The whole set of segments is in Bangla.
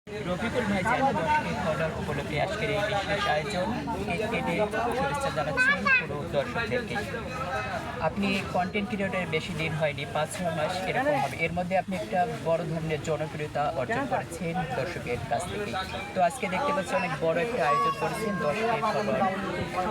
রফিকুল ভাইজান দর্শকের কর্নার উপলক্ষে আজকের এই বিশেষ আয়োজন কেটে শুভেচ্ছা জানাচ্ছেন পুরো দর্শকদেরকে। আপনি কন্টেন্ট ক্রিয়েটরের বেশি দিন হয়নি, ৫-৬ মাস এরকম হবে। এর মধ্যে আপনি একটা বড় ধরনের জনপ্রিয়তা অর্জন করেছেন দর্শকের কাছ থেকে। তো আজকে দেখতে পাচ্ছি অনেক বড় একটা আয়োজন করেছেন দর্শকের কর্নার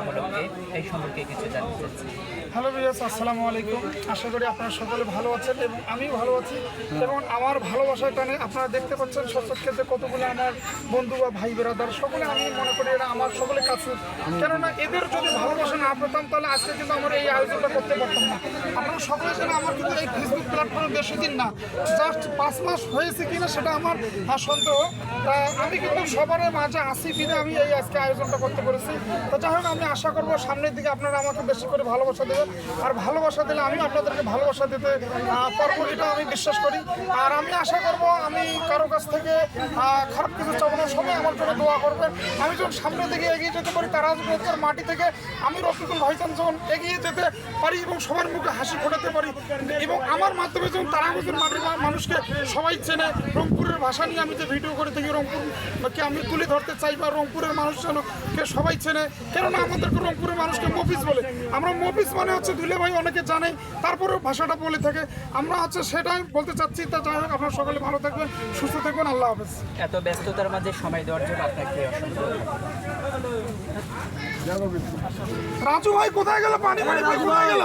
উপলক্ষে, এই সম্পর্কে কিছু জানতে চাচ্ছি। হ্যালো ভিউয়ার্স, আসসালামু আলাইকুম। আশা করি আপনারা সকলে ভালো আছেন এবং আমিও ভালো আছি। এবং আমার ভালোবাসার টানে আপনারা দেখতে পাচ্ছেন সচক্ষে কতগুলো আমার বন্ধু বা ভাই বেরাদার সকলে, আমি মনে করি এরা আমার সকলে কাছে। কেননা এদের যদি ভালোবাসা না পেতাম তাহলে আজকে কিন্তু আমরা এই আয়োজনটা করতে পারতাম না। আপনারা সকলে জানেন আমার কিন্তু এই ফেসবুক প্ল্যাটফর্মে বেশি দিন না, জাস্ট 5 মাস হয়েছে কিনা সেটা আমার সন্দেহ। আমি কিন্তু সবার মাঝে আসি বিধে আমি এই আজকে আয়োজনটা করতে পেরেছি। তো যাই হোক, আমি আশা করবো সামনের দিকে আপনারা আমাকে বেশি করে ভালোবাসা দেবেন, আর ভালোবাসা দিলে আমি আপনাদেরকে ভালোবাসা দিতে পারবো, এটা আমি বিশ্বাস করি। আর আমি আশা করব আমি কারো কাছ থেকে খারাপ কিছু চাবো না, সবাই আমার জন্য দোয়া করবেন। আমি যখন সামনের দিকে এগিয়ে যেতে পারি, তারা মাটি থেকে আমি রফিকুল ভাইজান যখন এগিয়ে যেতে পারি এবং সবার মুখে হাসি ফোটাতে পারি, এবং আমার মাধ্যমে যখন তারা মাটির মানুষকে সবাই চেনে, রংপুরের ভাষা নিয়ে আমি যে ভিডিও করে থাকি রংপুরকে আমি তুলে ধরতে চাই, বা রংপুরের মানুষ যেন সবাই চেনে। কেননা আমাদেরকে রংপুরের মানুষকে মফিজ বলে, আমরা মফিজ মানে হচ্ছে দুলে ভাই, অনেকে জানে তারপরেও ভাষাটা বলে থাকে, আমরা হচ্ছে সেটাই বলতে চাচ্ছি। তা যাই হোক, আপনারা সকলে ভালো থাকবেন, সুস্থ থাকবেন, আল্লাহ হাফেজ। এত ব্যস্ততার মাঝে সময় দেওয়ার জন্য আপনাকে অসংখ্য ধন্যবাদ। রাজু ভাই কোথায় গেল? পানি কোথায় গেল?